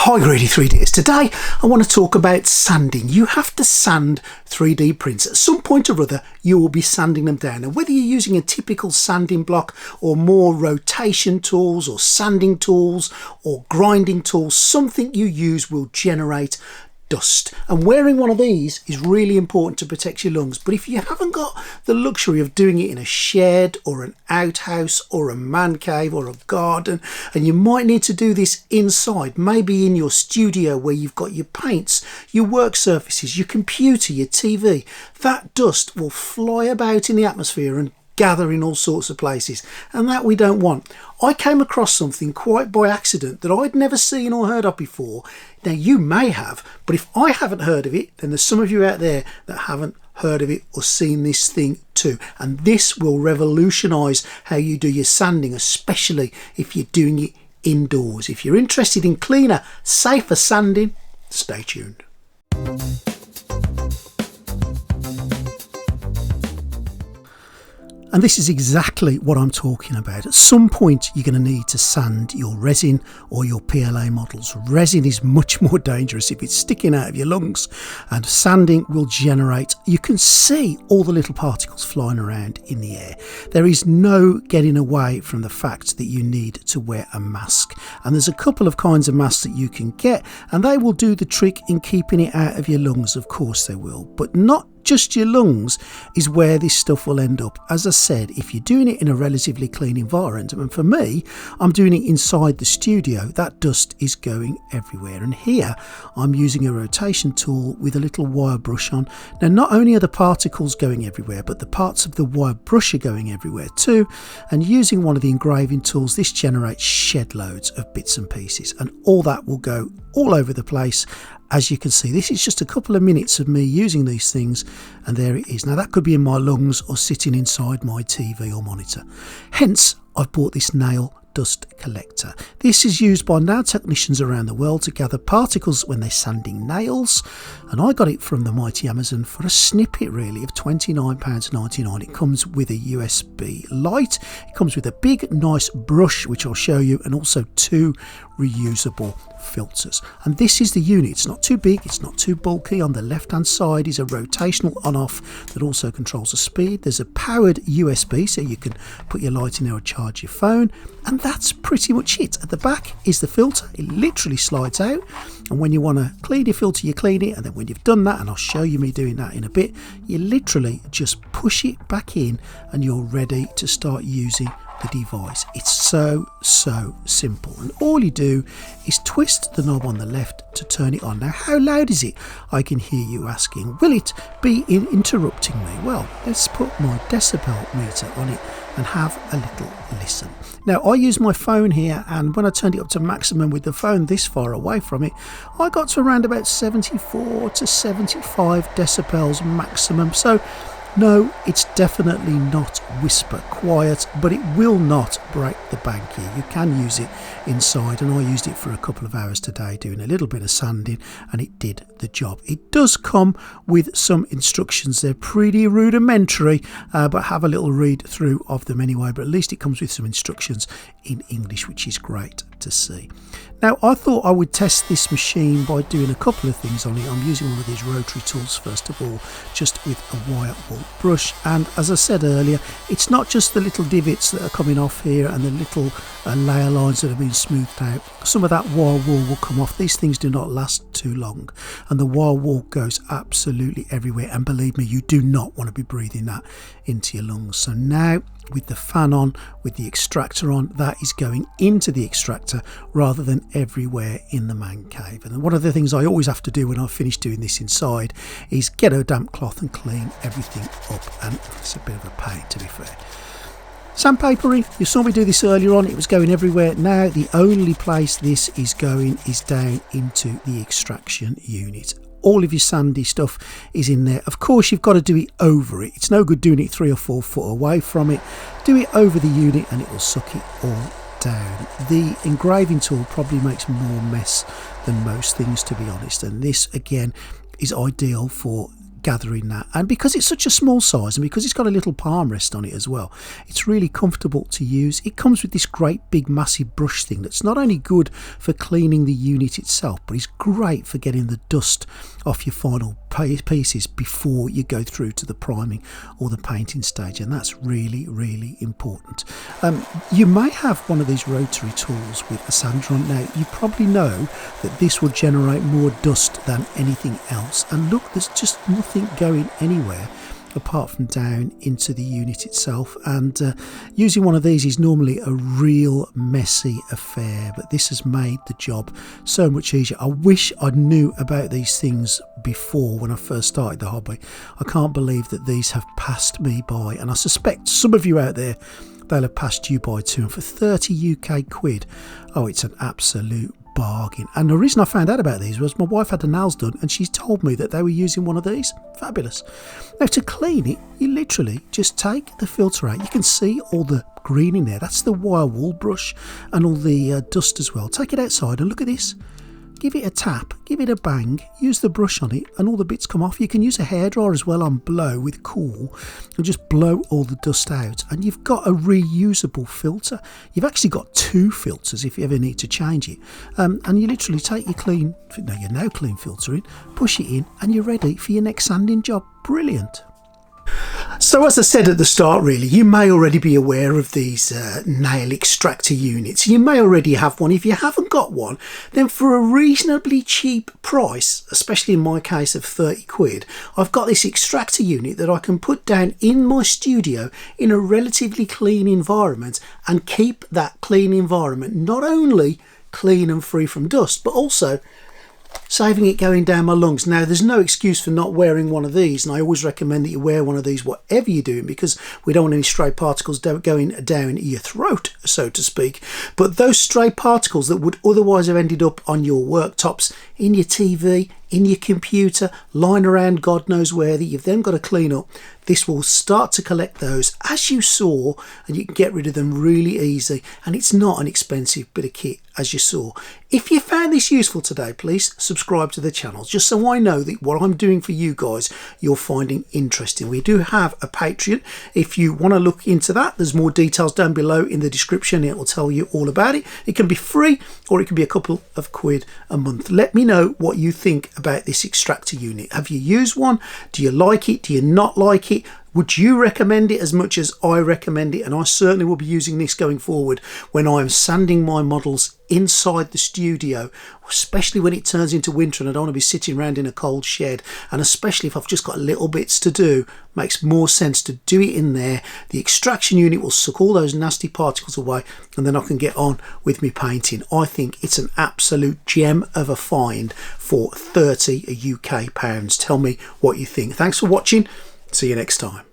Hi Greedy 3Ds. Today I want to talk about sanding. You have to sand 3D prints. At some point or other you will be sanding them down. And whether you're using a typical sanding block or more rotation tools or sanding tools or grinding tools, something you use will generate dust, and wearing one of these is really important to protect your lungs. But if you haven't got the luxury of doing it in a shed or an outhouse or a man cave or a garden, and you might need to do this inside, maybe in your studio where you've got your paints, your work surfaces, your computer, your TV, that dust will fly about in the atmosphere and gather in all sorts of places, and that we don't want. I came across something quite by accident that I'd never seen or heard of before. Now you may have, but if I haven't heard of it, then there's some of you out there that haven't heard of it or seen this thing too, and this will revolutionize how you do your sanding, especially if you're doing it indoors. If you're interested in cleaner, safer sanding, stay tuned. And this is exactly what I'm talking about. At some point you're going to need to sand your resin or your PLA models. Resin is much more dangerous if it's sticking out of your lungs, and sanding will generate, you can see all the little particles flying around in the air. There is no getting away from the fact that you need to wear a mask, and there's a couple of kinds of masks that you can get, and they will do the trick in keeping it out of your lungs. Of course they will, but not just your lungs is where this stuff will end up. As I said, if you're doing it in a relatively clean environment, and for me, I'm doing it inside the studio, that dust is going everywhere. And here I'm using a rotation tool with a little wire brush on. Now, not only are the particles going everywhere, but the parts of the wire brush are going everywhere too. And using one of the engraving tools, this generates shed loads of bits and pieces, and all that will go all over the place. As you can see, this is just a couple of minutes of me using these things, and there it is. Now that could be in my lungs or sitting inside my TV or monitor. Hence, I've bought this nail dust collector. This is used by nail technicians around the world to gather particles when they're sanding nails, and I got it from the mighty Amazon for a snippet really of £29.99. It comes with a USB light, it comes with a big nice brush which I'll show you, and also two reusable filters. And this is the unit. It's not too big, it's not too bulky. On the left hand side is a rotational on off that also controls the speed. There's a powered USB so you can put your light in there or charge your phone, and that's pretty much it. At the back is the filter. It literally slides out, and when you want to clean your filter you clean it, and then when you've done that, and I'll show you me doing that in a bit, you literally just push it back in and you're ready to start using the device. It's so simple, and all you do is twist the knob on the left to turn it on. Now, how loud is it? I can hear you asking. Will it be interrupting me? Well, let's put my decibel meter on it and have a little listen. Now, I use my phone here, and when I turned it up to maximum with the phone this far away from it, I got to around about 74 to 75 decibels maximum. So no, it's definitely not whisper quiet, but it will not break the bank here. You can use it inside, and I used it for a couple of hours today doing a little bit of sanding, and it did the job. It does come with some instructions. They're pretty rudimentary, but have a little read through of them anyway, but at least it comes with some instructions in English, which is great to see. Now, I thought I would test this machine by doing a couple of things on it. I'm using one of these rotary tools first of all, just with a wire wool brush, and as I said earlier, it's not just the little divots that are coming off here and the little layer lines that have been smoothed out. Some of that wire wool will come off. These things do not last too long, and the wire wool goes absolutely everywhere, and believe me, you do not want to be breathing that into your lungs. So now, with the fan on, with the extractor on, that is going into the extractor rather than everywhere in the man cave. And one of the things I always have to do when I finish doing this inside is get a damp cloth and clean everything up, and it's a bit of a pain, to be fair. Sandpapering, you saw me do this earlier on, it was going everywhere. Now the only place this is going is down into the extraction unit. All of your sandy stuff is in there. Of course, you've got to do it over it. It's no good doing it 3 or 4 foot away from it. Do it over the unit and it will suck it all down. The engraving tool probably makes more mess than most things, to be honest, and this again is ideal for gathering that. And because it's such a small size and because it's got a little palm rest on it as well, it's really comfortable to use. It comes with this great big massive brush thing that's not only good for cleaning the unit itself, but it's great for getting the dust off your final pieces before you go through to the priming or the painting stage, and that's really, really important. You may have one of these rotary tools with a sander on. Now, you probably know that this will generate more dust than anything else, and look, there's just nothing going anywhere apart from down into the unit itself. And using one of these is normally a real messy affair, but this has made the job so much easier. I wish I knew about these things before when I first started the hobby. I can't believe that these have passed me by, and I suspect some of you out there, they'll have passed you by too. And for 30 UK quid, oh, it's an absolute bargain. And the reason I found out about these was my wife had the nails done and she told me that they were using one of these. Fabulous. Now, to clean it, you literally just take the filter out. You can see all the green in there. That's the wire wool brush and all the dust as well. Take it outside and look at this. Give it a tap, give it a bang, use the brush on it and all the bits come off. You can use a hairdryer as well on blow with cool and just blow all the dust out, and you've got a reusable filter. You've actually got two filters if you ever need to change it, and you literally take your now clean filter in, push it in, and you're ready for your next sanding job. Brilliant. So as I said at the start, really, you may already be aware of these nail extractor units. You may already have one. If you haven't got one, then for a reasonably cheap price, especially in my case of 30 quid, I've got this extractor unit that I can put down in my studio in a relatively clean environment and keep that clean environment not only clean and free from dust, but also saving it going down my lungs. Now, there's no excuse for not wearing one of these, and I always recommend that you wear one of these whatever you're doing, because we don't want any stray particles going down your throat, so to speak. But those stray particles that would otherwise have ended up on your worktops, in your TV, in your computer, lying around God knows where, that you've then got to clean up, this will start to collect those, as you saw, and you can get rid of them really easy, and it's not an expensive bit of kit, as you saw. If you found this useful today, please subscribe to the channel, just so I know that what I'm doing for you guys you're finding interesting. We do have a Patreon. If you want to look into that, there's more details down below in the description. It will tell you all about it. It can be free, or it can be a couple of quid a month. Let me know what you think about this extractor unit. Have you used one? Do you like it? Do you not like it? Would you recommend it as much as I recommend it? And I certainly will be using this going forward when I'm sanding my models inside the studio, especially when it turns into winter and I don't want to be sitting around in a cold shed, and especially if I've just got little bits to do. Makes more sense to do it in there. The extraction unit will suck all those nasty particles away, and then I can get on with me painting. I think it's an absolute gem of a find for 30 UK pounds. Tell me what you think. Thanks for watching. See you next time.